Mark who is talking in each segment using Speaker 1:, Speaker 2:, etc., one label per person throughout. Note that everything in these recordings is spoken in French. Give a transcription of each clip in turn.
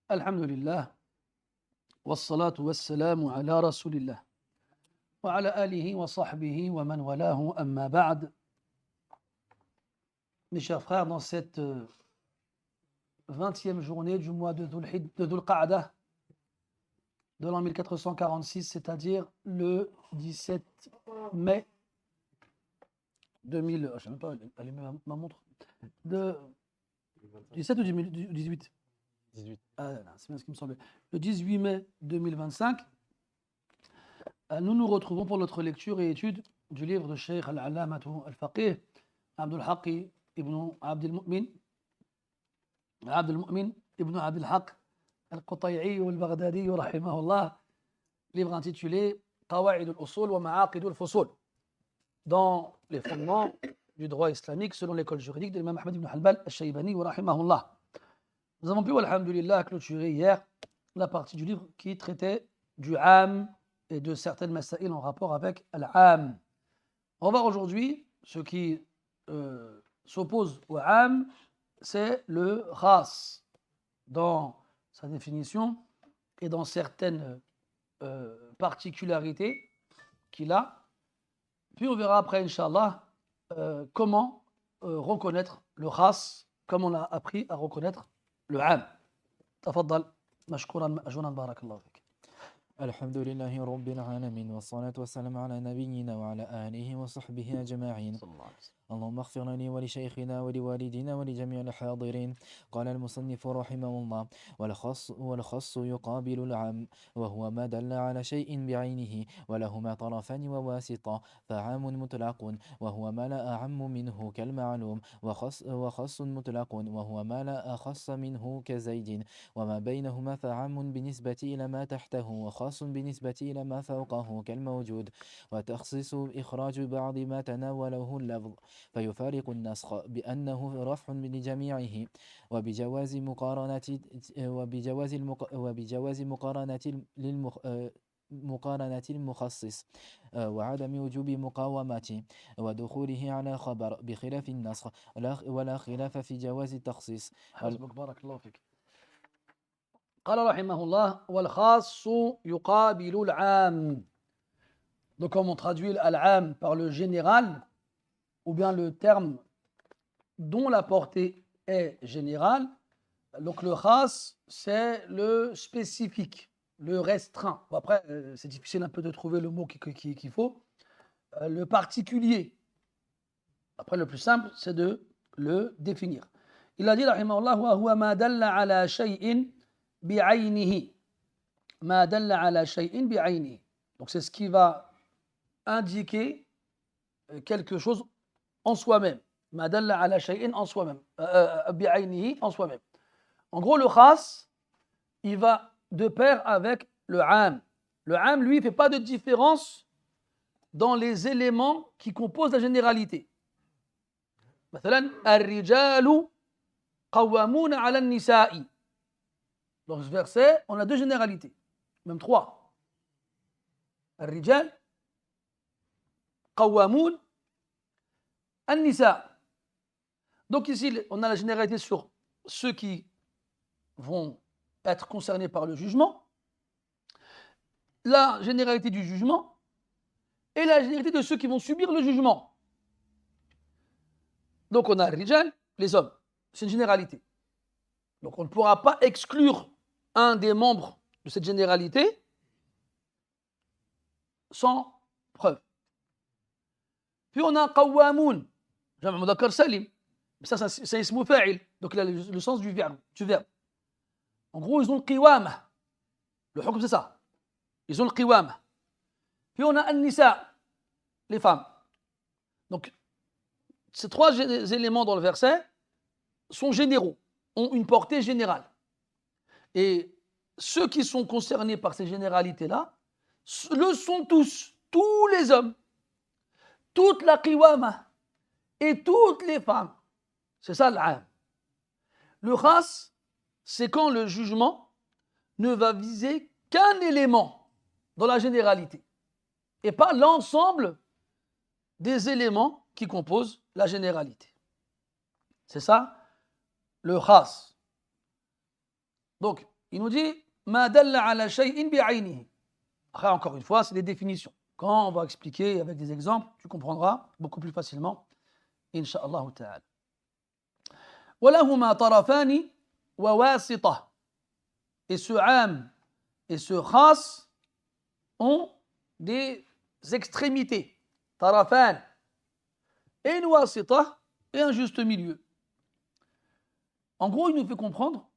Speaker 1: Alhamdulillah, wassalatu wassalamu ala rasulillah, wa ala alihi wa sahbihi wa man walahu amma ba'd. Mes chers frères, dans cette 20e journée du mois de Dhul Qa'dah de l'an 1446, c'est-à-dire le 17 mai 2000, je ne sais même pas allumer ma montre, 17 ou 18?
Speaker 2: 18.
Speaker 1: Ah, c'est bien ce qui me semblait. Le 18 mai 2025, nous nous retrouvons pour notre lecture et étude du livre de Cheikh Al-Allamatu Al-Faqih Abdul Haqi ibn Abdul Mu'min ibn Abdul Haq Al-Qutay'i Al-Baghdadi rahimahullah, livre intitulé Qawa'id al-Usul wa Ma'aqid al-Fusul, dans les fondements du droit islamique selon l'école juridique de l'imam Ahmad ibn Hanbal Al-Shaybani rahimahullah. Nous avons pu, alhamdulillah, clôturer hier la partie du livre qui traitait du Am et de certaines masaïl en rapport avec Al-Am. On va voir aujourd'hui ce qui s'oppose au Am, c'est le Khas, dans sa définition et dans certaines particularités qu'il a. Puis on verra après, Inch'Allah, comment reconnaître le Khas, comme on a appris à reconnaître le Am. تفضل مشكورا مأجورا بارك الله فيك.
Speaker 2: الحمد لله رب العالمين والصلاة والسلام على نبينا وعلى آله وصحبه أجمعين. اللهم اغفر لي ولشيخنا ولوالدينا ولجميع الحاضرين. قال المصنف رحمه الله: والخص يقابل العام، وهو ما دل على شيء بعينه ولهما طرفان وواسطة، فعام مطلق وهو ما لا أعم منه كالمعلوم، وخص مطلق وهو ما لا أخص منه كزيد، وما بينهما فعام بالنسبة إلى ما تحته وخاص بالنسبة إلى ما فوقه كالموجود، وتخصيص إخراج بعض ما تناوله اللفظ فيفارق النسخ بأنه رفع لجميعه، وبجواز مقارنة المخصص، وعدم وجوب مقاومته ودخوله على خبر بخلاف النسخ، ولا خلاف في جواز التخصيص.
Speaker 1: حسبك بارك الله فيك. قال رحمه الله: والخاص يقابل العام. Donc comme on traduit l'am par le général, ou bien le terme dont la portée est générale, donc le khas, c'est le spécifique, le restreint. Bon, après, c'est difficile un peu de trouver le mot qu'il faut. Le particulier. Après, le plus simple, c'est de le définir. Il a dit, rahimahullah, wa huwa ma dalla ala shay'in bi'aynihi. Ma dalla ala shay'in bi'aynihi. Donc c'est ce qui va indiquer quelque chose en soi-même. Ma dalla ala shay'in en soi-même. Bi'aynihi en soi-même. En gros, le khas, il va de pair avec le am. Le am, lui, ne fait pas de différence dans les éléments qui composent la généralité. مثلا الرجال قوامون على النساء. Dans ce verset, on a deux généralités, même trois. الرجال قوامون النساء. Donc ici, on a la généralité sur ceux qui vont être concernés par le jugement, la généralité du jugement et la généralité de ceux qui vont subir le jugement. Donc on a rijal, les hommes, c'est une généralité. Donc on ne pourra pas exclure un des membres de cette généralité sans preuve. Puis on a qawwamoun, jama' mudhakkar salim, ça c'est ismu fa'il, donc il a le sens du verbe. En gros, ils ont le qiwama. Le hukm, c'est ça. Ils ont le qiwama. Puis on a an-nisa, les femmes. Donc ces trois éléments dans le verset sont généraux, ont une portée générale. Et ceux qui sont concernés par ces généralités-là le sont tous les hommes, toute la qiwama et toutes les femmes. C'est ça l'am. Le khas, c'est quand le jugement ne va viser qu'un élément dans la généralité et pas l'ensemble des éléments qui composent la généralité. C'est ça le khas. Donc, il nous dit Ma dalla ala shay'in bi'aynihi. Après, encore une fois, c'est des définitions. Quand on va expliquer avec des exemples, tu comprendras beaucoup plus facilement. Inch'Allah ta'ala. وَلَهُمَا طَرَفَانِ وَوَاسِطَةٌ. Et ce am et ce khas ont des extrémités. Tarafan. Et une wasita et un juste milieu. En gros, il nous fait comprendre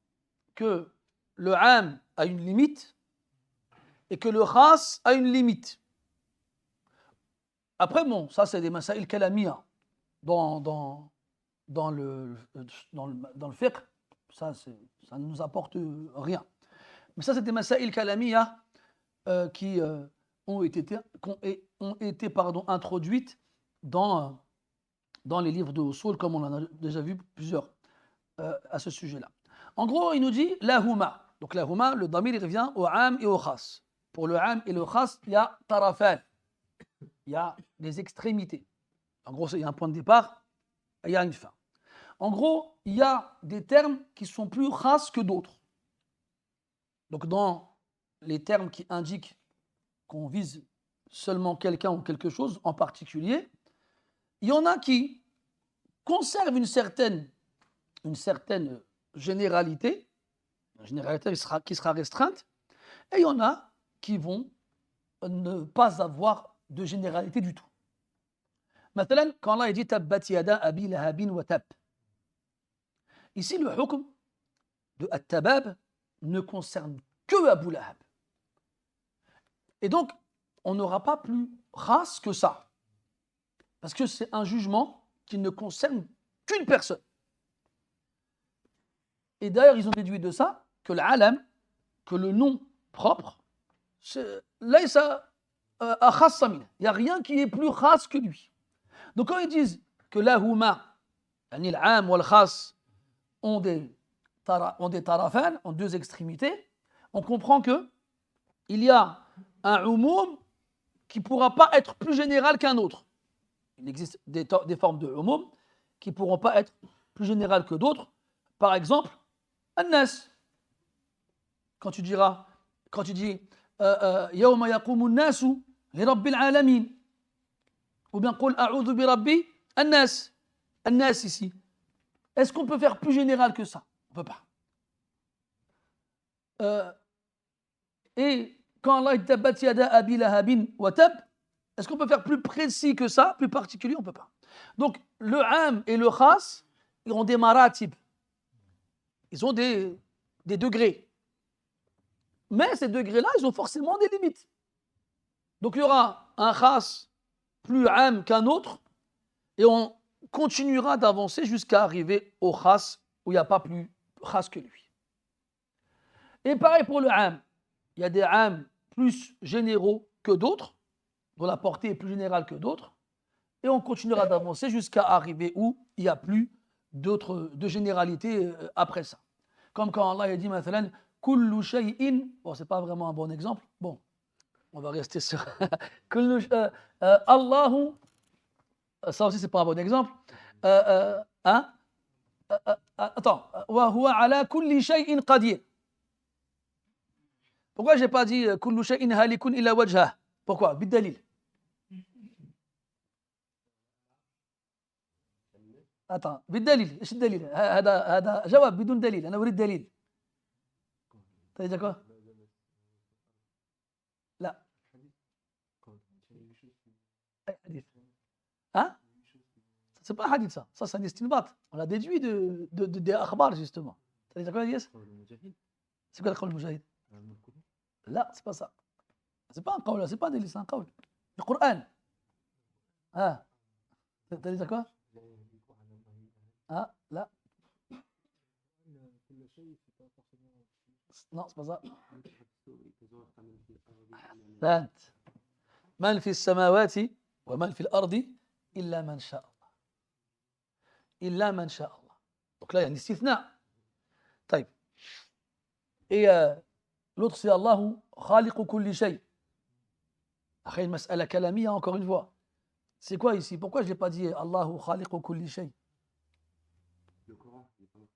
Speaker 1: que le am a une limite et que le khas a une limite. Après, bon, ça c'est des masaïl kalamiya dans le fiqh, ça ne nous apporte rien. Mais ça c'est des masaïl kalamiya qui ont été introduites dans les livres de Usul, comme on en a déjà vu plusieurs à ce sujet-là. En gros, il nous dit lahuma. Donc lahuma, le damir il revient au am et au khas. Pour le am et le khas, il y a tarafan. Il y a des extrémités. En gros, il y a un point de départ et il y a une fin. En gros, il y a des termes qui sont plus khas que d'autres. Donc dans les termes qui indiquent qu'on vise seulement quelqu'un ou quelque chose en particulier, il y en a qui conservent une certaine généralité, une généralité qui sera restreinte, et il y en a qui vont ne pas avoir de généralité du tout. Maintenant, quand Allah dit Tabbat yada abi lahabin wa tab, ici le hukm de at-tabab ne concerne que Abu Lahab. Et donc, on n'aura pas plus khas que ça. Parce que c'est un jugement qui ne concerne qu'une personne. Et d'ailleurs, ils ont déduit de ça que l'alam, que le nom propre, là, il n'y a rien qui est plus khas que lui. Donc quand ils disent que lahuma, l'am ou le khas, ont des tarafan, ont deux extrémités, on comprend que il y a un umum qui ne pourra pas être plus général qu'un autre. Il existe des formes de umum qui ne pourront pas être plus générales que d'autres. Par exemple, an-nas. Quand tu dis yawma yaqumu an-nasu li rabbil alamin, ou bien qul a'udhu bi rabbi an-nas. An-nas ici. Est-ce qu'on peut faire plus général que ça? On ne peut pas. Et quand Allah dit tabbat yada abi lahabin wa tab, est-ce qu'on peut faire plus précis que ça, plus particulier? On ne peut pas. Donc, le am et le khas, ils ont des maratib. Ils ont des degrés. Mais ces degrés-là, ils ont forcément des limites. Donc, il y aura un khas plus am qu'un autre, et on continuera d'avancer jusqu'à arriver au khas où il n'y a pas plus khas que lui. Et pareil pour le am. Il y a des am plus généraux que d'autres, dont la portée est plus générale que d'autres, et on continuera d'avancer jusqu'à arriver où il n'y a plus de généralité après ça. Comme quand Allah a dit, mathalan, kullu shay'in, bon, c'est pas vraiment un bon exemple, bon, on va rester sur Allahu, ça aussi c'est pas un bon exemple, attends, wa huwa ala kulli shay'in qadir. Pourquoi je n'ai pas dit kullu shay'in halikun illa wajhah? Pourquoi? Bid-dalil. attends بالدليل ايش الدليل هذا جواب بدون دليل انا اريد دليل t'as dit quoi لا أي حديث hein c'est pas un hadith ça c'est un istinbat on l'a déduit des akhbar justement t'as dit quoi Yes c'est quoi le qawl mujahid لا c'est pas ça c'est pas un qawl c'est pas un délil c'est un qawl le Coran ah t'as dit quoi ah là non c'est pas ça أحسنت من في السماوات ومن في الأرض إلا من شاء الله إلا من شاء الله donc là il y a un istithna طيب et l'autre c'est Allah khaliqu kulli shay après une mas'ala kalamiyya encore une fois c'est quoi ici pourquoi je n'ai pas dit Allah khaliqu kulli shay le Coran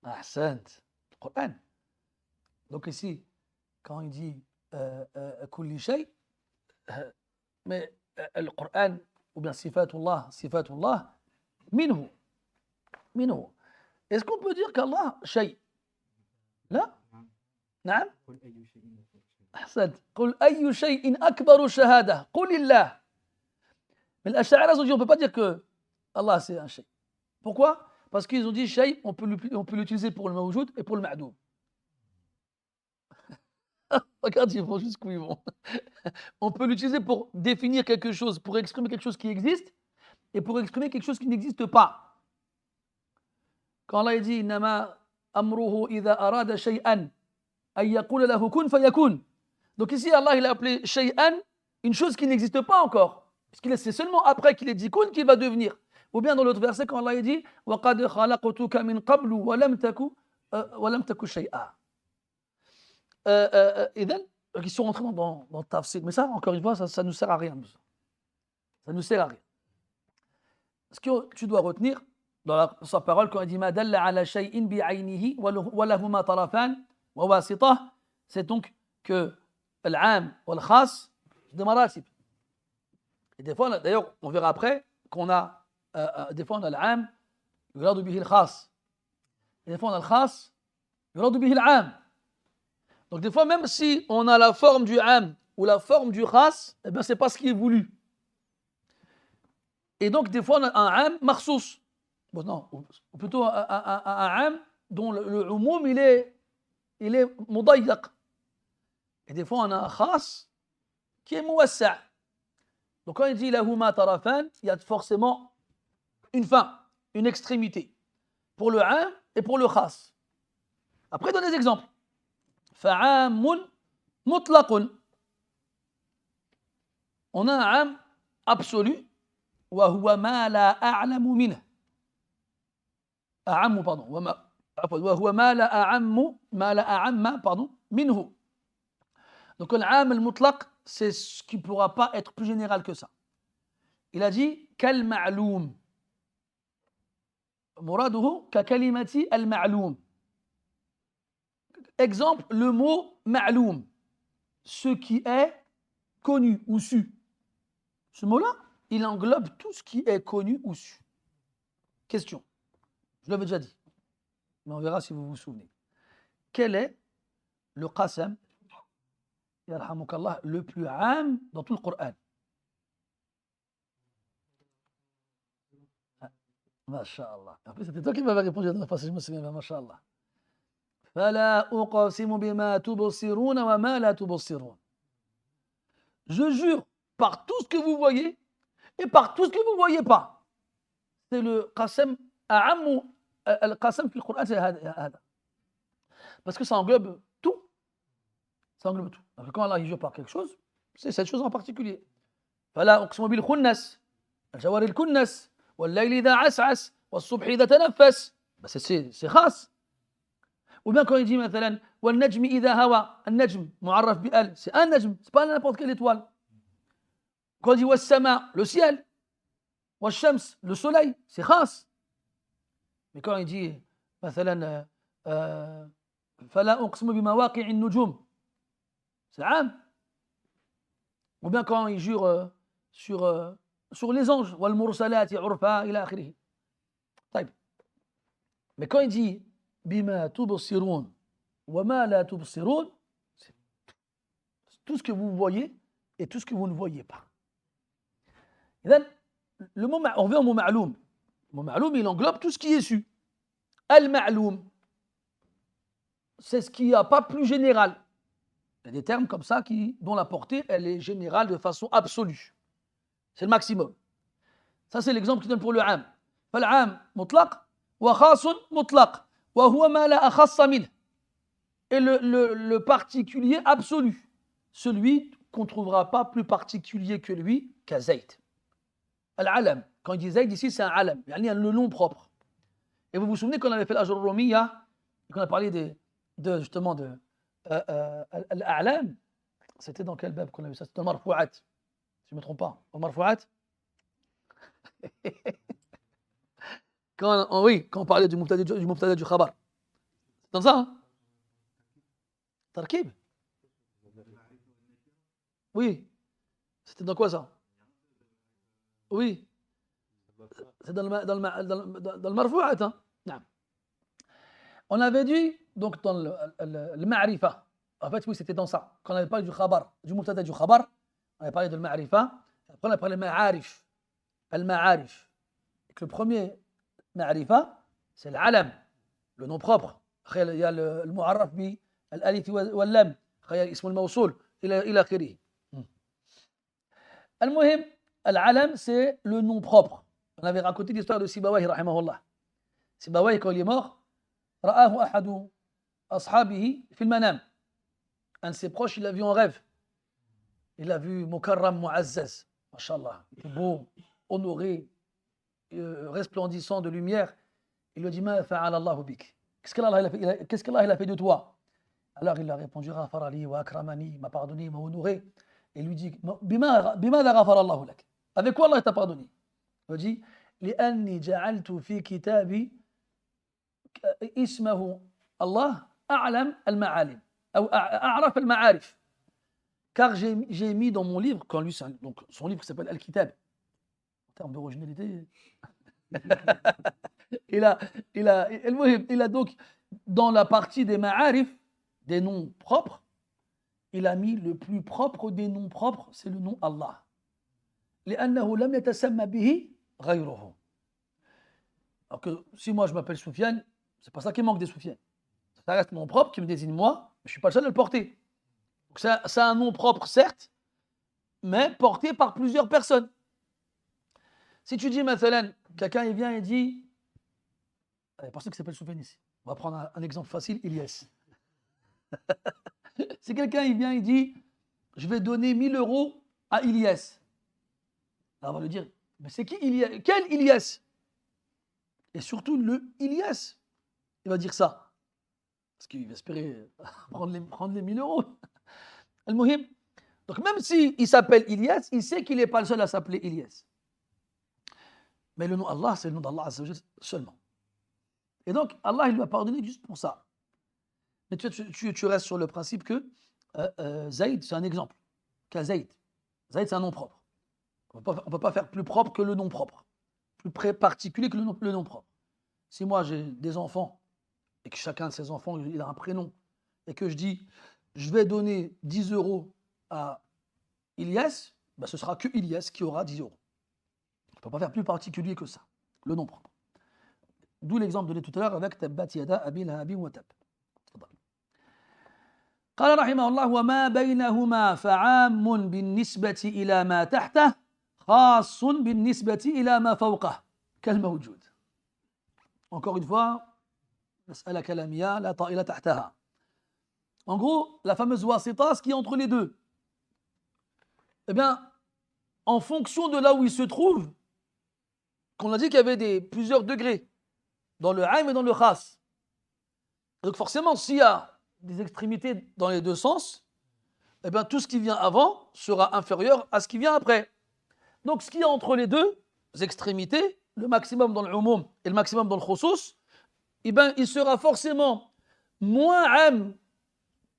Speaker 1: أحسنت le Coran Donc ici, quand il dit kulli shay, mais le Coran, ou bien sifatullah, minhu, minhu. Est-ce qu'on peut dire qu'Allah, shay? Là? نعم؟ أحسنت. قل أي شيء أكبر شهادة؟ قل الله. Mais les Ash'ari ont dit on ne peut pas dire que Allah c'est un shay. Pourquoi? Parce qu'ils ont dit shay, on peut l'utiliser pour le mawjoud et pour le ma'doum. Regarde, ils vont jusqu'où ils vont. On peut l'utiliser pour définir quelque chose, pour exprimer quelque chose qui existe et pour exprimer quelque chose qui n'existe pas. Quand Allah dit Innama amruhu idha arada shay'an ay yaqula lahu kun fayakun. Donc ici Allah il a appelé shay'an une chose qui n'existe pas encore. Parce que c'est seulement après qu'il ait dit kun qu'il va devenir. Ou bien dans l'autre verset quand Allah dit wa qad khalaqtuka min qablu wa lam taku shay'a. Ils sont rentrés dans le tafsir. Mais ça, encore une fois, ça ne nous sert à rien. Ça ne nous sert à rien. Ce que tu dois retenir dans sa parole, quand il dit « Ma dalla ala shay'in bi'aynihi wa lahuma tarafan wa wasitah », c'est donc que l'am ou l'khas, c'est des maratib. Et des fois, d'ailleurs, on verra après qu'on a, des fois on a l'am, yuradu bihi l'khas. Et des fois on a l'khas, yuradu bihi l'am. Donc des fois, même si on a la forme du am ou la forme du khas, eh bien, ce n'est pas ce qui est voulu. Et donc, des fois, on a un am makhsous. Bon, non, ou plutôt un am dont le umum, il est mudayyaq. Et des fois, on a un khas qui est muwassa'. Donc, quand il dit lahuma tarafan, il y a forcément une fin, une extrémité. Pour le am et pour le khas. Après, donne des exemples. فعام مطلق. On a un عام absolu وهو ما لا أعلم منه. أعم pardon وهو ما لا أعم pardon منه. Donc العام المطلق c'est ce qui ne pourra pas être plus général que ça. Il a dit كالمعلوم. مراده ككلمة المعلوم. Exemple, le mot ma'loum, ce qui est connu ou su. Ce mot-là, il englobe tout ce qui est connu ou su. Question, je l'avais déjà dit, mais on verra si vous vous souvenez. Quel est le qasam, yarhamukallah, le plus am dans tout le Coran? Masha'Allah. En plus, c'était toi qui m'avais répondu la dernière fois, si je me souviens bien, Masha'Allah. فلا أقسم بما تبصرون وما لا تبصرون. Je jure par tout ce que vous voyez et par tout ce que vous ne voyez pas. C'est le qasam a'am, le qasam في القرآن c'est هذا. Parce que ça englobe tout. Ça englobe tout. Donc quand Allah jure par quelque chose, c'est cette chose en particulier. فلا أقسم بالخنس الجوار الكنس والليل إذا عسعس والصبح إذا تنفس. C'est khas. Ou bien quand il dit مثلا والنجم إذا هوى, النجم معرف بأل, c'est un najm, c'est pas n'importe quelle étoile. Quand il dit والسماء, le ciel, والشمس, le soleil, c'est khas. Mais quand il dit مثلا فلا أقسم بمواقع النجوم, c'est عام. Ou bien quand il jure sur les anges, والمرسلات عرفا إلى آخره. طيب. Mais quand il dit بما تبصرون وما لا تبصرون, c'est tout ce que vous voyez et tout ce que vous ne voyez pas. إذن le mot, on revient au mot ma'loum. Le mot ma'loum, il englobe tout ce qui est su. Al-ma'loum, c'est ce qui n'est pas plus général. Il y a des termes comme ça dont la portée, elle est générale de façon absolue. C'est le maximum. Ça, c'est l'exemple qu'il donne pour le am. فالعام مطلق وخاص مطلق. Et le particulier absolu, celui qu'on ne trouvera pas plus particulier que lui qu'à Zayd. Al-alam, quand il dit Zayd ici, c'est un alam, le nom propre. Et vous vous souvenez qu'on avait fait la Jurrumiya, qu'on a parlé justement de al-a'lam, c'était dans quel bab qu'on a vu ça? C'était dans Marfou'at, si je ne me trompe pas. Au Marfou'at. Quand on parlait du mubtada du khabar. C'est dans ça, hein? Tarkib. Oui. C'était dans quoi ça? Oui. C'est dans le marfou'at. Hein? Non. On avait dit, donc dans le ma'rifa, en fait, oui, c'était dans ça. Quand on avait parlé du khabar, du mubtada du khabar, on avait parlé de ma'rifa, après on a parlé de ma'arif, al-ma'arif. Le premier ma'rifa, c'est l'alam, le nom propre. Après, il y a le mu'arraf bi, al-alif wal lam, après, il y a l'ism al-mawsoul, ila akhirih. Al-muhim, al-alam, c'est le nom propre. On avait raconté l'histoire de Sibawayh, rahimahullah. Sibawayh, quand il est mort, ra'ahu ahadu ashabihi fil manam. Un de ses proches, il l'a vu en rêve. Il a vu Mukarram Mu'azzaz, mashallah, beau, honoré, resplendissant de lumière. Il lui dit Ma fa'ala Allahu bik. Qu'est-ce qu'Allah a fait de toi? Alors il a répondu Ghafara li wa akramani, il m'a pardonné, il m'a honoré. Et il lui dit Bima ghafara Allahu lak. Avec quoi Allah t'a pardonné? Il lui dit Li'anni ja'altu fi kitabi ismahu Allah a'lam al-ma'alim. Ou a'raf al-ma'arif. Car j'ai mis dans mon livre, quand lui, donc son livre qui s'appelle Al-Kitab, en termes d'originalité, il a donc, dans la partie des ma'arif, des noms propres, il a mis le plus propre des noms propres, c'est le nom Allah. لأنه لم يتسمى به غيره. Alors que si moi je m'appelle Soufiane, c'est pas ça qui manque des Soufiane. Ça reste mon propre qui me désigne moi, mais je suis pas le seul à le porter. Donc c'est un nom propre, certes, mais porté par plusieurs personnes. Si tu dis, mathalan, quelqu'un il vient et dit, il y a personne qui s'appelle Soufiane ici. On va prendre un exemple facile, Ilyes. Si quelqu'un il vient et dit, je vais donner 1000 € à Ilyes. Alors on va lui dire, mais c'est qui Ilyes? Quel Ilyes? Et surtout le Ilyes. Il va dire ça. Parce qu'il va espérer prendre les 1000 €. Al-Muhim. Donc même s'il s'appelle Ilyes, il sait qu'il n'est pas le seul à s'appeler Ilyes. Mais le nom Allah, c'est le nom d'Allah Azza wa Jalla seulement. Et donc Allah, il lui a pardonné juste pour ça. Mais tu restes sur le principe que Zayd, c'est un exemple. Zayd, c'est un nom propre. On ne peut pas faire plus propre que le nom propre. Plus particulier que le nom propre. Si moi j'ai des enfants, et que chacun de ces enfants, il a un prénom, et que je dis, je vais donner 10 € à Ilyes, ben ce sera que Ilyes qui aura 10 €. On ne peut pas faire plus particulier que ça, le nom propre. D'où l'exemple donné tout à l'heure avec Tabbat Yada Abi Lahabin wa Tab. قال رحمه الله وما بينهما فعام بالنسبة إلى ما تحته خاص بالنسبة إلى ما فوقه كالموجود. Encore une fois, مسألة كلامية لا طائل تحتها. En gros, la fameuse wasita, ce qui est entre les deux. Eh bien, en fonction de là où il se trouve, qu'on a dit qu'il y avait plusieurs degrés dans le aim et dans le khas. Donc forcément, s'il y a des extrémités dans les deux sens, eh bien tout ce qui vient avant sera inférieur à ce qui vient après. Donc ce qui est entre les deux extrémités, le maximum dans le umum et le maximum dans le khusus, eh bien il sera forcément moins am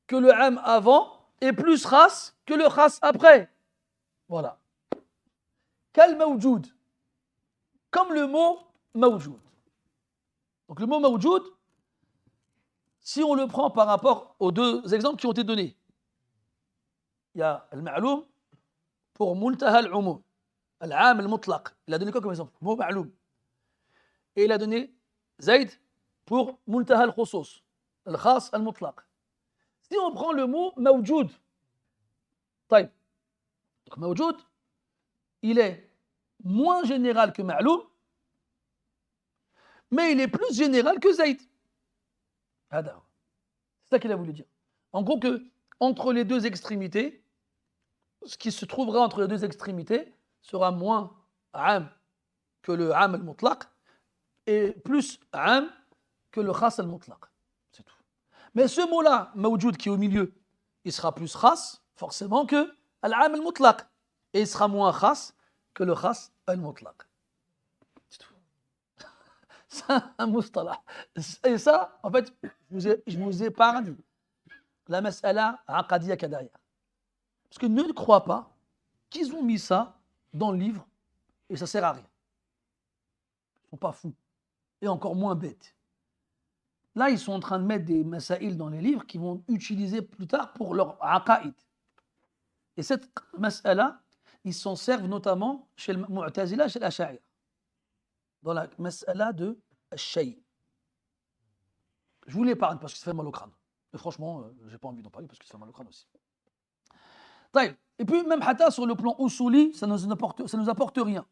Speaker 1: que le am avant et plus khas que le khas après. Voilà. Kal mawjoud. Comme le mot mawjoud. Donc le mot mawjoud, si on le prend par rapport aux deux exemples qui ont été donnés, il y a al-ma'loum pour multaha al-umum, al-am al-mutlaq. Il a donné quoi comme exemple? Mot ma'loum. Et il a donné Zayd pour multaha al-khusus, al-khas al-mutlaq. Si on prend le mot mawjoud, donc mawjoud, il est moins général que ma'loum, mais il est plus général que Zayd. C'est ça qu'il a voulu dire. En gros, que entre les deux extrémités, ce qui se trouvera entre les deux extrémités sera moins am que le am al-mutlaq et plus am que le khas al-mutlaq. C'est tout. Mais ce mot-là, mawjoud, qui est au milieu, il sera plus khas, forcément, que al-am al-mutlaq. Et il sera moins khas que le khas al-mutlaq. C'est tout. C'est un mustalah. Et ça, en fait, je vous épargne la mas'ala aqadiyya qu'il y a derrière. Parce que ne crois pas qu'ils ont mis ça dans le livre et ça sert à rien. Ils ne sont pas fous. Et encore moins bêtes. Là, ils sont en train de mettre des masaïl dans les livres qu'ils vont utiliser plus tard pour leur aqaïd. Et cette mas'ala, ils s'en servent notamment chez le Mu'tazila, chez l'Ash'ari. Dans la mas'ala de Shay. Je vous l'épargne parce que ça fait mal au crâne. Et franchement, je n'ai pas envie d'en parler parce que ça fait mal au crâne aussi. Et puis, même hata sur le plan usuli, ça nous apporte rien.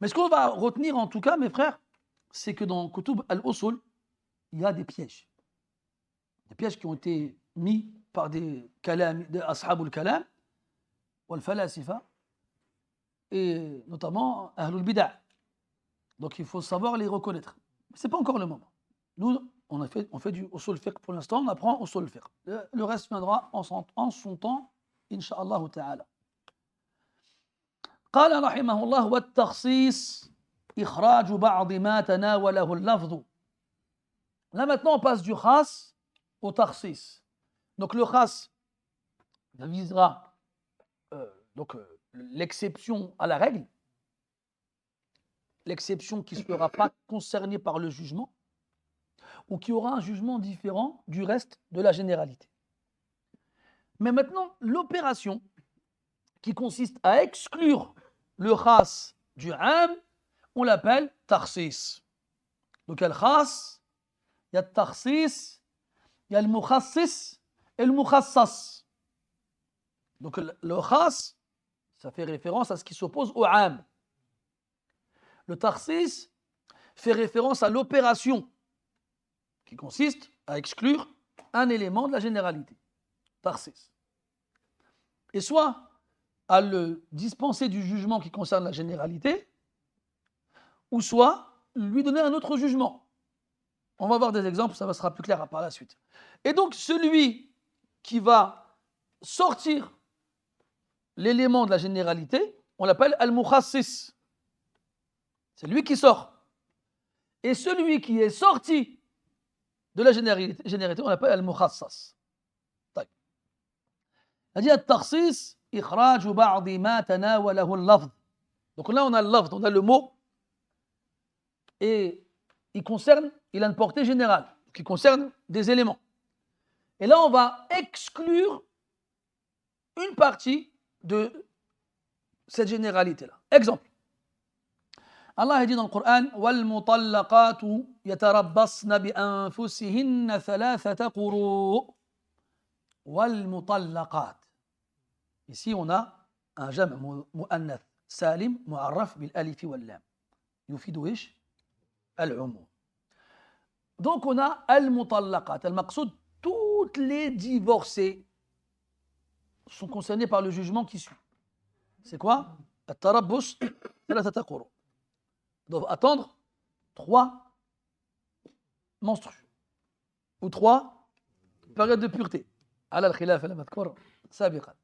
Speaker 1: Mais ce qu'on va retenir en tout cas, mes frères, c'est que dans Kutub al-Usul, il y a des pièges. Des pièges qui ont été mis par des ashab al-kalam, wal-falasifa, et notamment ahlul bid'ah. Donc il faut savoir les reconnaître. Mais ce n'est pas encore le moment. Nous, on fait du usul fiqh pour l'instant, on apprend usul fiqh. Le reste viendra en son temps, incha'Allah ta'ala. قال رحمه الله والتخصيص إخراج بعض ما تناوله اللفظ. Là maintenant on passe du khas au takhsis. Donc le khas visera l'exception à la règle, l'exception qui ne sera pas concernée par le jugement ou qui aura un jugement différent du reste de la généralité. Mais maintenant, l'opération qui consiste à exclure le khas du am, on l'appelle takhsis. Donc il y a le khas, il y a le takhsis, il y a le mukhassis et le mukhassas. Donc le khas, ça fait référence à ce qui s'oppose au am. Le takhsis fait référence à l'opération qui consiste à exclure un élément de la généralité. Takhsis. Et soit à le dispenser du jugement qui concerne la généralité, ou soit lui donner un autre jugement. On va voir des exemples, ça sera plus clair par la suite. Et donc celui qui va sortir l'élément de la généralité, on l'appelle al-mukhassis. C'est lui qui sort. Et celui qui est sorti de la généralité, on l'appelle al-mukhassas. C'est-à-dire al-takhsis, ikhraj ba'd ma tanawalahu al-lafz. Donc là on a le lafz, on a le mot, et il a une portée générale, qui concerne des éléments. Et là on va exclure une partie de cette généralité-là. Exemple. Allah dit dans le Coran وَالْمُطَلَّقَاتُ يَتَرَبَّصْنَ بِأَنفُسِهِنَّ ثَلَاثَةَ قُرُوء. وَالْمُطَلَّقَاتِ. Ici, on a un jam' mu'annath salim mu'arraf bil alif wal lam. Yufidu ish al-umum. Donc, on a al-mutallaqat. Al-maqsoud, toutes les divorcées sont concernées par le jugement qui suit. C'est quoi? At-tarabbus thalathata quru'. Doivent attendre 3 menstrues ou 3 périodes de pureté. Ala al-khilaf al-madhkur sabiqan.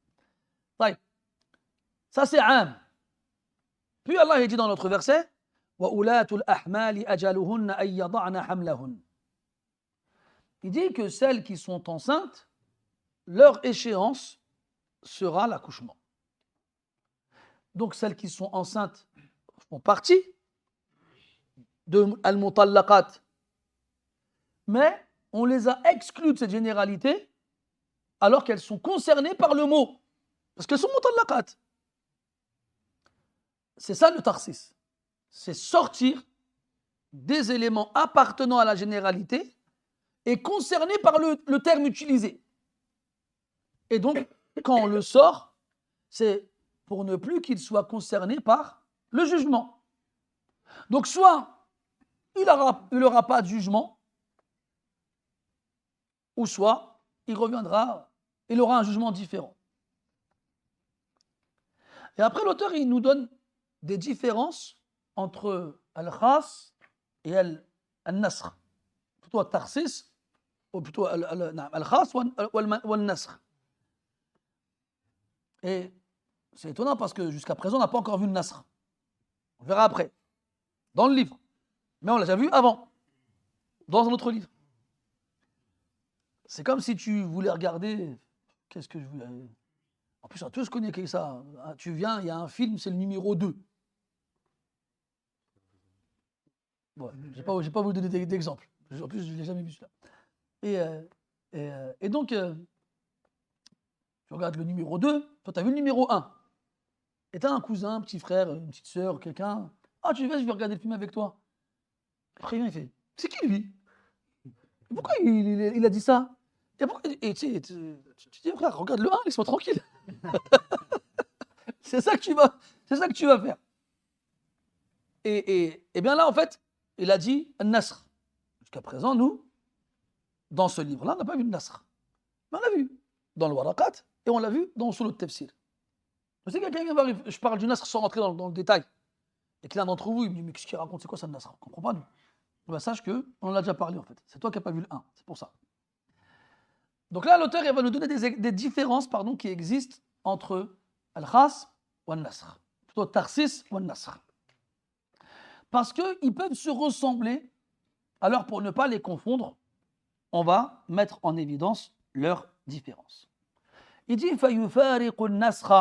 Speaker 1: Ça c'est am. Puis Allah dit dans notre verset وَأُولَاتُ الْأَحْمَالِ أَجَلُهُنَّ أَن يَضَعْنَ حَمْلَهُنَّ. Il dit que celles qui sont enceintes, leur échéance sera l'accouchement. Donc celles qui sont enceintes font partie de al-mutallaqat. Mais on les a exclues de cette généralité alors qu'elles sont concernées par le mot. Parce qu'elles sont mutallaqat. C'est ça le takhsis. C'est sortir des éléments appartenant à la généralité et concernés par le terme utilisé. Et donc, quand on le sort, c'est pour ne plus qu'il soit concerné par le jugement. Donc, soit il n'aura pas de jugement, ou soit il aura un jugement différent. Et après, l'auteur, il nous donne des différences entre al-khas et al-nasr. Plutôt al-takhsis, ou plutôt al-khas ou al-nasr. Et c'est étonnant parce que jusqu'à présent, on n'a pas encore vu le nasr. On verra après, dans le livre. Mais on l'a déjà vu avant, dans un autre livre. C'est comme si tu voulais regarder. Qu'est-ce que je voulais. En plus, on a tous connu ça. Tu viens, il y a un film, c'est le numéro 2. Ouais, j'ai pas voulu donner d'exemple. En plus, je ne l'ai jamais vu celui-là. Et donc, tu regardes le numéro 2, toi, tu as vu le numéro 1. Et tu as un cousin, un petit frère, une petite sœur, quelqu'un. Ah, tu veux, je vais regarder le film avec toi. Après, il vient, il fait, c'est qui lui? Pourquoi il a dit ça? Et tu sais, tu dis, frère, regarde le 1, laisse-moi tranquille. C'est ça que tu vas faire. Et bien là, en fait, il a dit Nasr. Jusqu'à présent, nous, dans ce livre-là, on n'a pas vu le Nasr. Mais on l'a vu dans le Waraqat et on l'a vu dans Usul al-Tafsir. Je sais que quelqu'un va arriver, je parle du Nasr sans rentrer dans le détail. Et que l'un d'entre vous, il me dit, mais qu'est-ce qu'il raconte? C'est quoi ça le Nasr? On ne comprend pas, nous. Ben, sache qu'on en a déjà parlé, en fait. C'est toi qui n'as pas vu le 1, c'est pour ça. Donc là, l'auteur il va nous donner des différences qui existent entre Al-Khas ou Al-Nasr. Plutôt Tarsis ou Al-Nasr. Parce qu'ils peuvent se ressembler, alors pour ne pas les confondre, on va mettre en évidence leurs différences. Il dit فَيُفَارِقُ النَّسْخَ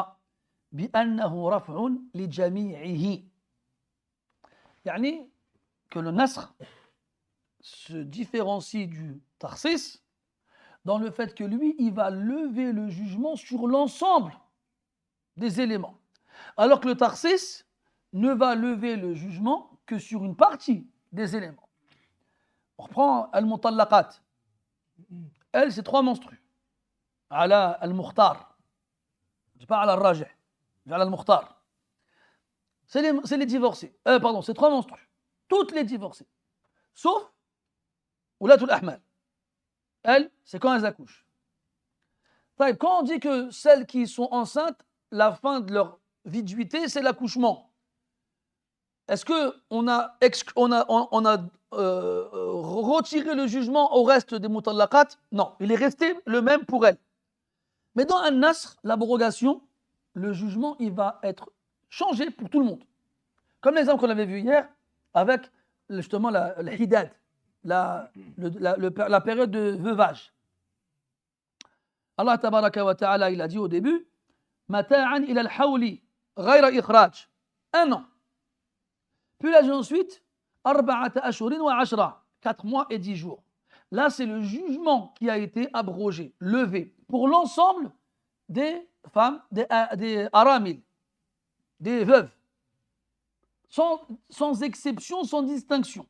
Speaker 1: بِأَنَّهُ رَفْعٌ لِجَمِيعِهِ. يعني que le nasr se différencie du tarsis dans le fait que lui, il va lever le jugement sur l'ensemble des éléments. Alors que le tarsis ne va lever le jugement que sur une partie des éléments. On reprend al-mutallaqat. Elle, c'est 3 menstrues. Ala al-mukhtar. Je dis pas ala al-rajih. Je dis ala al-mukhtar. C'est les divorcés. Pardon, c'est 3 menstrues. Toutes les divorcées. Sauf Oulatul Ahmal. Elles, c'est quand elles accouchent. Quand on dit que celles qui sont enceintes, la fin de leur viduité, c'est l'accouchement. Est-ce qu'on a retiré le jugement au reste des mutallaqat? Non, il est resté le même pour elles. Mais dans un nasr, l'abrogation, le jugement, il va être changé pour tout le monde. Comme l'exemple qu'on avait vu hier avec justement la hidad, la période de veuvage. Allah tabaraka wa ta'ala, il a dit au début, mata'an ila al-hawli ghayra ikhraj. 1 an. Puis il a dit ensuite, arba'ata ashurin wa ashra. 4 mois et 10 jours. Là, c'est le jugement qui a été abrogé, levé, pour l'ensemble des femmes, des aramil, des veuves. Sans exception, sans distinction.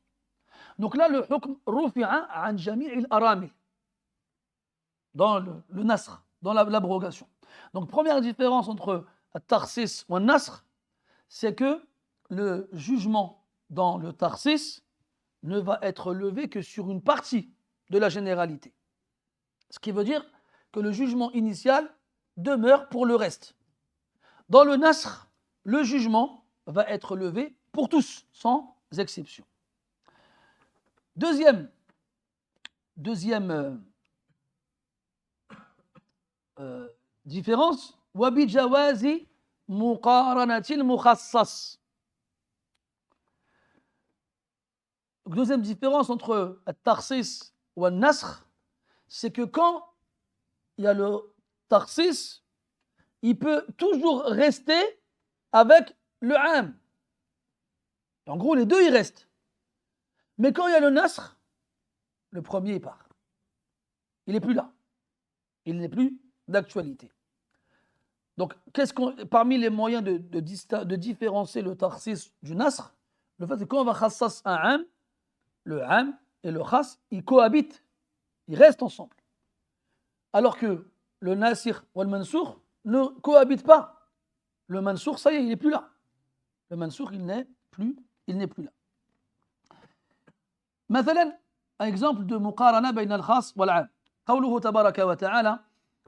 Speaker 1: Donc là, le hukm rufi'a an jami'il aramil. Dans le nasr, dans l'abrogation. Donc, première différence entre le tarsis et le nasr, c'est que le jugement dans le tarsis ne va être levé que sur une partie de la généralité. Ce qui veut dire que le jugement initial demeure pour le reste. Dans le nasr, le jugement va être levé pour tous, sans exception. Deuxième différence, وبجواز مقارنة المخصص. Deuxième différence entre le tarsis et le nasr, c'est que quand il y a le tarsis, il peut toujours rester avec le am. En gros, les deux, ils restent. Mais quand il y a le nasr, le premier, il part. Il n'est plus là. Il n'est plus d'actualité. Donc, parmi les moyens de différencier le tarsis du nasr, le fait que quand on va khassas un am, le am et le khas, ils cohabitent, ils restent ensemble. Alors que le nasir ou le mansour ne cohabitent pas. Le mansour, ça y est, il n'est plus là. Le mansour, il n'est plus là. مثلا, un exemple de muqarana بين الخاص والعام. قوله تبارك وتعالى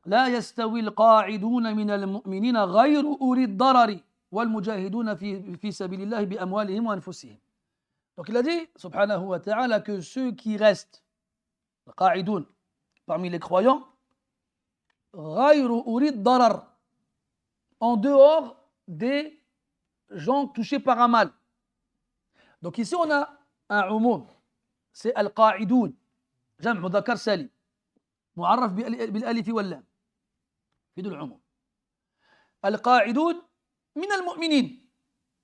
Speaker 1: لا يستوي القاعدون من المؤمنين غير أولي الضرر والمجاهدون في سبيل الله بأموالهم وأنفسهم. Donc il a dit, subhanahu wa ta'ala, que ceux qui restent, les qa'idoun, parmi les croyants, غير أولي الضرر, en dehors des gens touchés par un mal. Donc ici on a un umum, c'est al-qa'idoun, jam' mudhakkar salim. معرف بالألف واللام في دول العموم. القاعدون من المؤمنين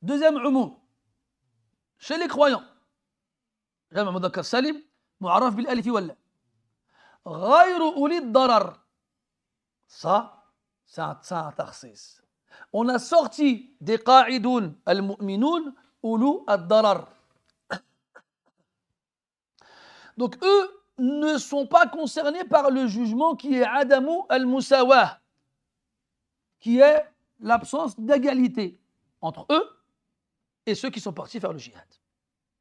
Speaker 1: deuxième عموم chez les croyants جمع مذكر سالم معرف بالألف واللام. غير أولي الضرر ça c'est un تخصيص. On a sorti des قاعدون المؤمنون أولو الضرر. Donc eux ne sont pas concernés par le jugement qui est Adamu al-Musawah, qui est l'absence d'égalité entre eux et ceux qui sont partis faire le jihad.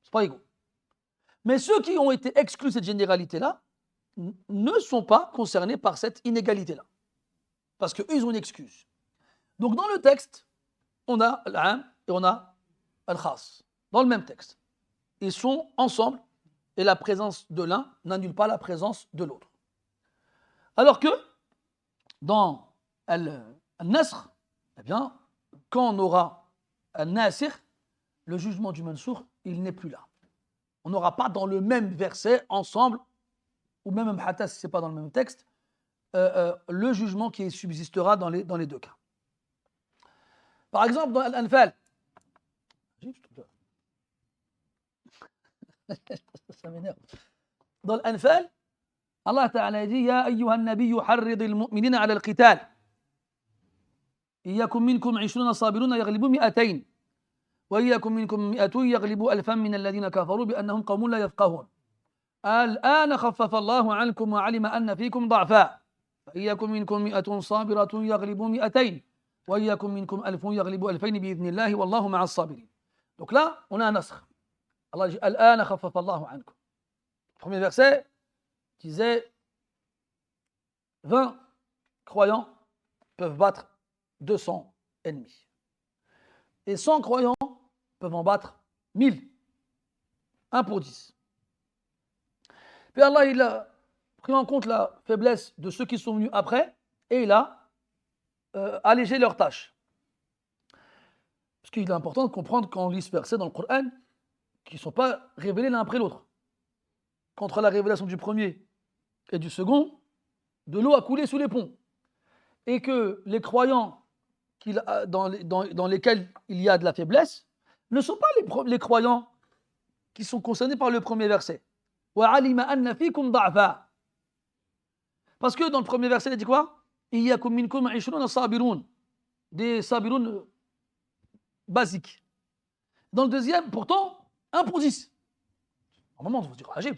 Speaker 1: Ce n'est pas égaux. Mais ceux qui ont été exclus de cette généralité-là ne sont pas concernés par cette inégalité-là. Parce qu'eux, ils ont une excuse. Donc dans le texte, on a l'am et on a al-khas. Dans le même texte. Ils sont ensemble et la présence de l'un n'annule pas la présence de l'autre. Alors que dans al-nasr, eh bien, quand on aura al-nasir, le jugement du mansour, il n'est plus là. On n'aura pas dans le même verset, ensemble, ou même un hatta si ce n'est pas dans le même texte, le jugement qui subsistera dans les deux cas. Par exemple, dans Al-Anfal, ça m'énerve. Dans Al-Anfal, Allah Ta'ala dit Ya ayyuha an-nabiyyu harrid al-mu'minina 'ala al-qital. Iyyakum minkum 'ishruna sabiruna yaghlibu mi'atayn. وإياكم منكم 100 يغلبوا 1000 من الذين كفروا بأنهم قوم لا يفقهون. الآن خفف الله عنكم وعلم أن فيكم ضعفا فإياكم منكم 100 صابرة يغلبوا 200 وإياكم منكم 1000 يغلبوا 2000 بإذن الله والله مع الصابرين. Donc là, on a un nasr. Allah dit الآن خفف الله عنكم. Premier verset disait 20 croyants peuvent battre 200 ennemis. Et 100 croyants peuvent en battre 1000. 1 pour 10. Puis Allah, il a pris en compte la faiblesse de ceux qui sont venus après et il a allégé leurs tâches. Parce qu'il est important de comprendre quand on lit ce verset dans le Coran qu'ils ne sont pas révélés l'un après l'autre. Qu'entre la révélation du premier et du second, de l'eau a coulé sous les ponts. Et que les croyants dans lesquels il y a de la faiblesse ne sont pas les croyants qui sont concernés par le premier verset. وَعَلِمَ أَنَّ فِيكُمْ ضَعْفًا. Parce que dans le premier verset, il dit quoi? إِيَّكُمْ مِنْكُمْ 20 صَابِرُونَ. Des sabiroun basiques. Dans le deuxième, pourtant, 1 pour 10. Normalement, on va dire, ajib.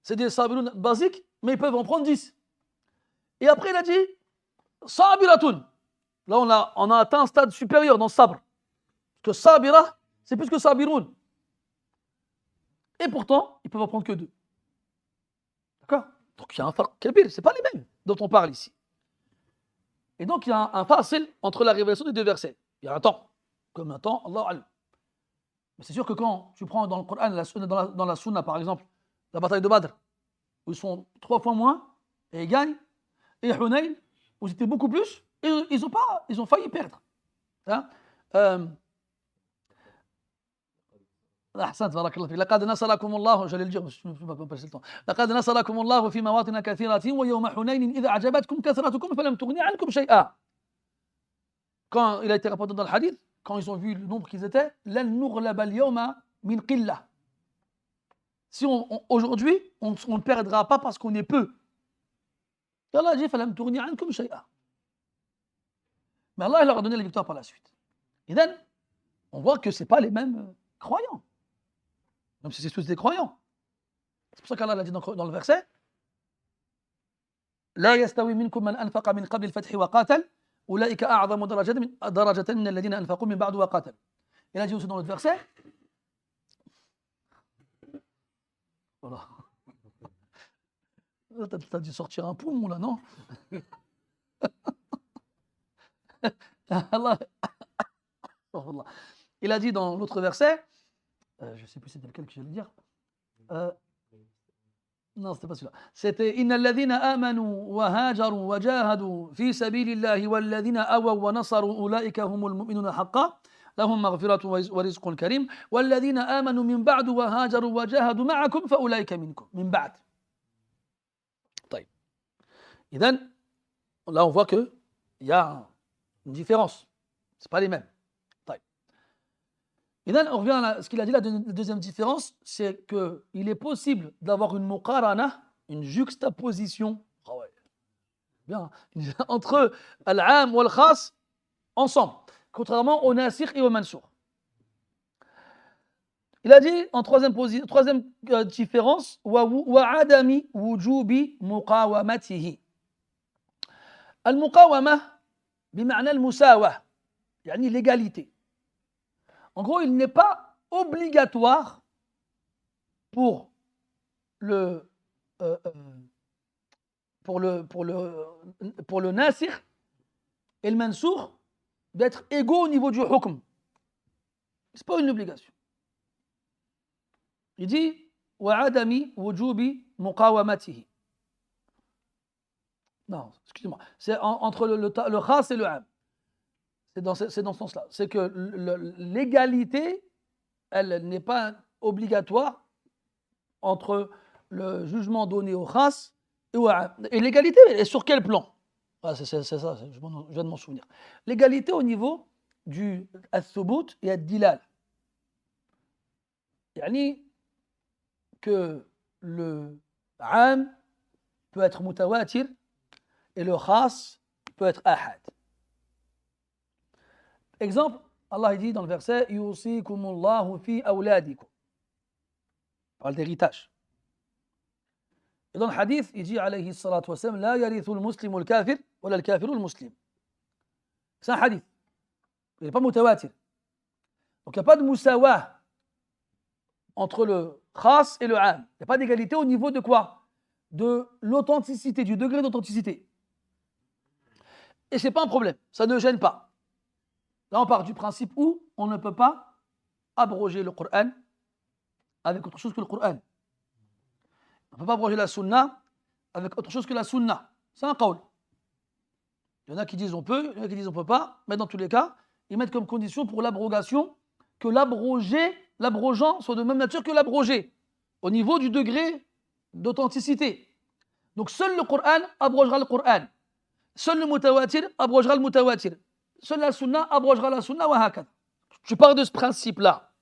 Speaker 1: C'est des sabiroun basiques, mais ils peuvent en prendre 10. Et après, il a dit sabiratun. Là, on a atteint un stade supérieur dans sabr. Parce que sabira, c'est plus que sabiroun. Et pourtant, ils peuvent en prendre que 2. D'accord? Donc il y a un farq kabir, ce n'est pas les mêmes dont on parle ici. Et donc il y a un fasil entre la révélation des deux versets. Il y a un temps. Comme un temps, Allah alam. Mais c'est sûr que quand tu prends dans le Coran, dans la Sunna par exemple, la bataille de Badr, où ils sont 3 fois moins, et ils gagnent, et Hunayn, où ils étaient beaucoup plus, et ils ont failli perdre. Hein? أحسنت بارك الله فيك لقد نصركم الله j'allais le dire je ne peux pas passer le temps لقد نصركم الله في مواطن كثيرة ويوم حنين إذا أعجبتكم كثرتكم فلم تغن عنكم شيئا. Quand il a été rapporté dans le hadith, quand ils ont vu le nombre qu'ils étaient, لن نغلب اليوم من قلة. Si aujourd'hui on ne perdra pas parce qu'on est peu. Et Allah dit فلم تغن عنكم شيئا. Mais Allah leur a donné la victoire par la suite. Et then, on voit que ce n'est pas les mêmes croyants. Même si c'est tous des croyants. C'est pour ça qu'Allah l'a dit dans le verset لا يستوي منكم من أنفق من قبل الفتح وقاتل أولئك أعظم درجة من الذين أنفقوا من بعد وقاتل. Il a dit aussi dans l'autre verset voilà. T'as dû sortir un poumon là, non? Allah. Il a dit dans l'autre verset, je ne sais plus c'était lequel que j'allais dire. Non, c'était pas celui-là. C'était Inna alladhina amanu wa hajaru wa jahadu fi sabilillahi walladhina awaw wa nasaru ulaika humul mu'minuna haqqan lahum maghfiratun wa rizqun karim walladhina amanu min ba'du wa hajaru wa jahadu ma'akum fa ulaika minkum min ba'd. طيب. إذن, là, on voit qu'il y a une différence. Ce pas les mêmes. طيب. إذن, on revient à ce qu'il a dit, la deuxième différence, c'est qu'il est possible d'avoir une muqarana, une juxtaposition bien, entre al-am ou al-khas ensemble, contrairement au nasikh et au mansoukh. Il a dit en troisième différence, wa adami wujubi muqawamatihi. Al-muqawama bima'na al-musawa, yani l'égalité. En gros, il n'est pas obligatoire pour le nasikh et le mansoukh d'être égaux au niveau du hukm. Ce n'est pas une obligation. Il dit wa adami wujubi muqawamatihi. Non, excusez-moi. C'est entre le khas et le am. C'est dans ce sens-là. C'est que l'égalité, elle n'est pas obligatoire entre le jugement donné au khas et au am. Et l'égalité, elle est sur quel plan? C'est ça, je viens de m'en souvenir. L'égalité au niveau du al-thubut et al-dilal. Yani que le am peut être mutawatir et le khas peut être ahad. Exemple, Allah dit dans le verset yusikumullahu fi awladikum. Il parle d'héritage. Et dans le hadith, il dit alayhi salatu wassalam la yarithu al-muslimu al-kafir wa la al-kafiru al-muslim. C'est un hadith. Il n'est pas mutawatir. Donc il n'y a pas de musawa entre le khas et le am. Il n'y a pas d'égalité au niveau de quoi? De l'authenticité, du degré d'authenticité. Et ce n'est pas un problème, ça ne gêne pas. Là, on part du principe où on ne peut pas abroger le Coran avec autre chose que le Coran. On ne peut pas abroger la sunna avec autre chose que la sunna. C'est un qawl. Il y en a qui disent on peut, il y en a qui disent on ne peut pas, mais dans tous les cas, ils mettent comme condition pour l'abrogation que l'abrogeant soit de même nature que l'abrogé, au niveau du degré d'authenticité. Donc seul le Coran abrogera le Coran. Seul le mutawatir abrogera le mutawatir. Seule la sunna abrogera la sunna wa hakad. Je pars de ce principe-là.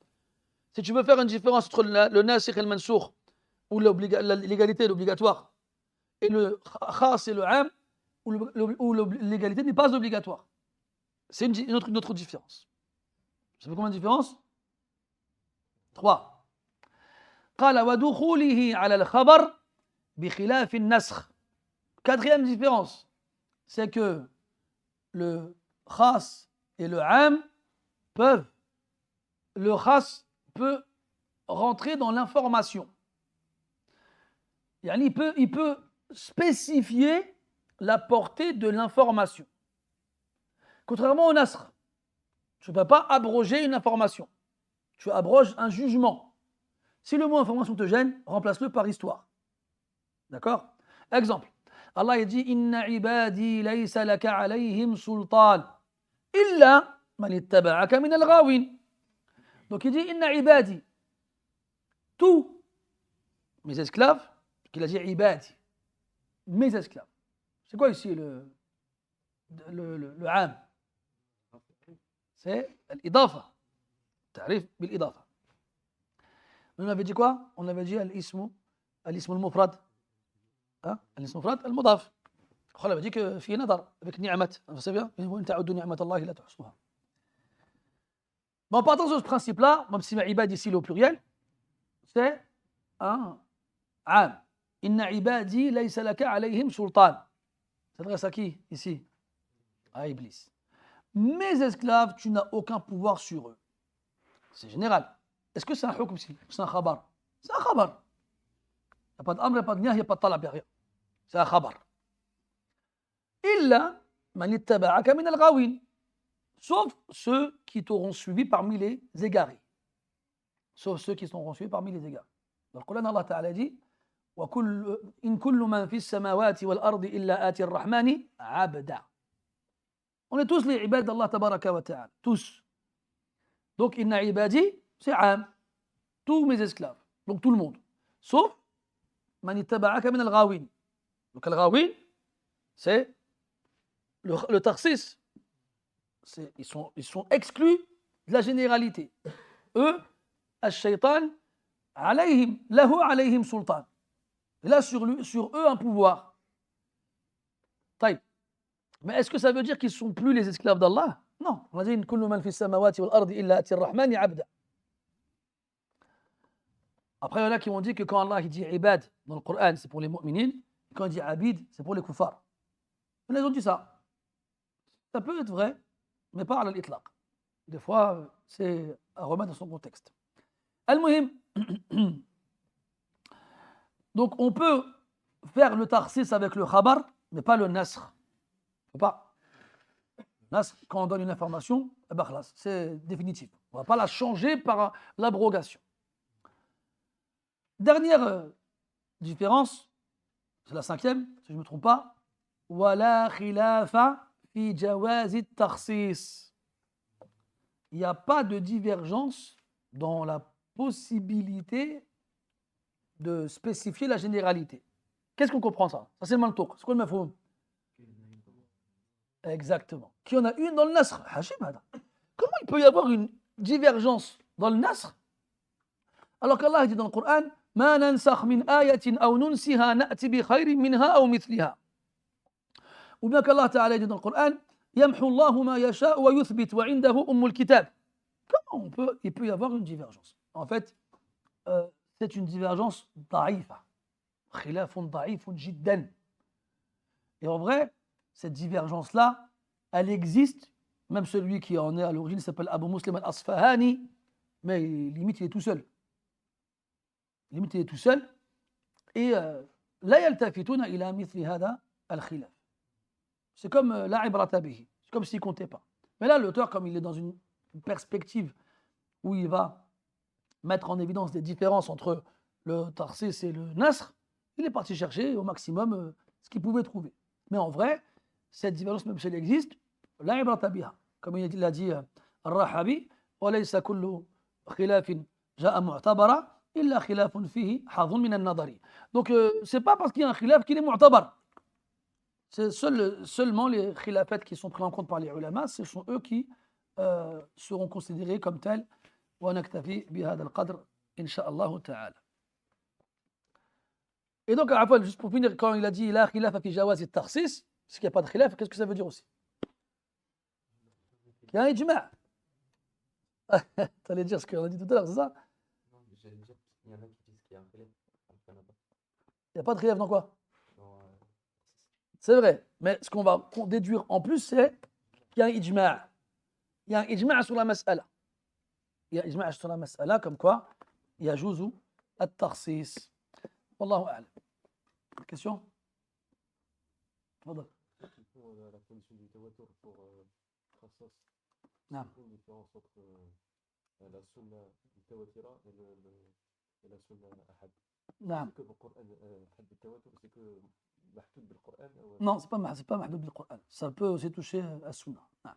Speaker 1: Si tu veux faire une différence entre le nasikh et le mansoukh, où l'égalité est obligatoire, et le khas et le am, où l'égalité n'est pas obligatoire. C'est une autre différence. Vous savez combien de différences? 3. قال ودخوله على الخبر بخلاف النسخ. Quatrième différence, c'est que le khas et le am le khas peut rentrer dans l'information. Il peut spécifier la portée de l'information. Contrairement au nasr, tu ne peux pas abroger une information. Tu abroges un jugement. Si le mot information te gêne, remplace-le par histoire. D'accord? Exemple. Allah dit Inna ibadi laysa laka alayhim sultan illa man ittaba'aka min al-ghawin. Donc il dit Inna ibadi. Tous mes esclaves, qu'il a dit ibadi, mes esclaves. C'est quoi ici le am? C'est l'idafa. Tarif bil-idafa. On avait dit quoi? On avait dit al-ismu al-mufrad. الاسم المفرد المضاف. On avait dit que في نظر avec ni'mat. Vous savez bien? وإن تعدوا نعمة الله لا تحصوها. Mais en partant de ce principe-là, même si ibad ici est au pluriel, c'est un am. Inna ibadi laysa laka alayhim sultan. Ça s'adresse à qui ici? À Iblis. Mes esclaves, tu n'as aucun pouvoir sur eux. C'est général. Est-ce que c'est un hukm ici? C'est un khabar? C'est un khabar. Il n'y a pas d'amr, il n'y a pas de niah, il n'y a pas de talab, il n'y a rien. C'est un khabar. Illa man ittaba'aka min al-ghawin. Sauf ceux qui t'auront suivi parmi les égarés. Sauf ceux qui t'auront suivi parmi les égarés. Dans le Coran, Allah Ta'ala dit إن كل من في السماوات والأرض إلا آتي الرحمن عبدا. On est tous les ibad d'Allah Tabaraka wa Ta'ala. Tous. Donc, inna ibadi, c'est am. Tous mes esclaves. Donc, tout le monde. Sauf man ittaba'aka min al-ghawin. Donc, al-ghawin, c'est le takhsis. Ils sont exclus de la généralité. Eux, al-shaytan, alayhim, lahu alayhim sultan. Il a sur eux un pouvoir. Taïb. Mais est-ce que ça veut dire qu'ils ne sont plus les esclaves d'Allah? Non. On a dit kullu man fi samawati wal ardi illa ati ar-rahmani abda. Après, il y en a qui ont dit que quand Allah il dit ibad dans le Coran, c'est pour les mu'minines, et quand il dit abid, c'est pour les kuffars. Ils ont dit ça. Ça peut être vrai, mais pas à l'itlaq. Des fois, c'est à remettre dans son contexte. Al-Muhim. Donc, on peut faire le takhsis avec le khabar, mais pas le nasr. Faut pas. Nasr, quand on donne une information, eh ben, c'est définitif. On ne va pas la changer par l'abrogation. Dernière différence, c'est la 5e, si je ne me trompe pas. Wala khilafa fi jawazi takhsis. Il n'y a pas de divergence dans la possibilité de spécifier la généralité. Qu'est-ce qu'on comprend ça? Ça, c'est le mantouk. C'est quoi le mafhoum? Exactement. Qu'il y en a une dans le nasr. Comment il peut y avoir une divergence dans le nasr alors qu'Allah dit dans le Coran ما ننسخ من آية أو ننسها نأتي بخير منها أو مثلها. Ou bien qu'Allah Ta'ala dit dans le Coran يمحو الله ما يشاء ويثبت وعنده أم الكتاب. Comment il peut y avoir une divergence? En fait, c'est une divergence ضعيفة. خلاف ضعيف جدا. Et en vrai, cette divergence-là, elle existe. Même celui qui en est à l'origine s'appelle Abu Muslim al-Asfahani, mais limite il est tout seul. Limite il est tout seul. Et لا يلتفتون إلى مثل هذا الخلاف. C'est comme la ibrata bihi. C'est comme s'il ne comptait pas. Mais là, l'auteur, comme il est dans une perspective où il va mettre en évidence des différences entre le tarsis et le nasr, il est parti chercher au maximum ce qu'il pouvait trouver. Mais en vrai, cette divergence, même si elle existe, la ibrata biha. Comme il l'a dit Al-Rahabi, وَلَيْسَ كُلُّ خِلَافٍ جَاءَ مُعْتَبَرًا إِلَّا خِلَافٌ فِيهِ حَظٌ مِنَ النَّظَرِ. Donc, ce n'est pas parce qu'il y a un khilaf qu'il est mu'tabar. C'est seulement les khilafats qui sont pris en compte par les ulama, ce sont eux qui seront considérés comme tels. ونكتفي بهذا القدر إن شاء الله تعالى. Et donc, juste pour finir, quand il a dit la khilafa fi jawaz at-takhsis, c'est qu'il n'y a pas de khilaf, qu'est-ce que ça veut dire aussi? Il y a un ijma'. Tu allais dire ce qu'on a dit tout à l'heure, c'est ça?
Speaker 3: Non, j'allais dire qu'il y en a qui disent qu'il y a un khilaf.
Speaker 1: Il n'y a pas de khilaf dans quoi? C'est vrai, mais ce qu'on va déduire en plus, c'est qu'il y a un ijma'. Il y a un ijma' sur la mas'ala. Il y a un ijma' sur la mas'ala, comme quoi il y a jouzu at-takhsis. Wallahu a'lam. Question? Tfadal.
Speaker 3: La condition du tawatur pour Khassas.
Speaker 1: Non.
Speaker 3: C'est une différence entre la sunna mutawatira et la sunna ahad.
Speaker 1: Non.
Speaker 3: C'est que le Coran ahad al-tawatur, c'est que mahdoud bil Coran.
Speaker 1: Non, c'est pas mahdoud bil Coran. Ça peut aussi toucher à sunna. Non.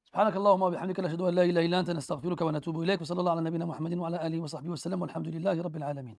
Speaker 1: سبحانك اللهم وبحمدك نشهد ان لا اله الا انت نستغفرك ونتوب اليك وصلى الله على نبينا محمد وعلى اله وصحبه وسلم والحمد لله رب العالمين.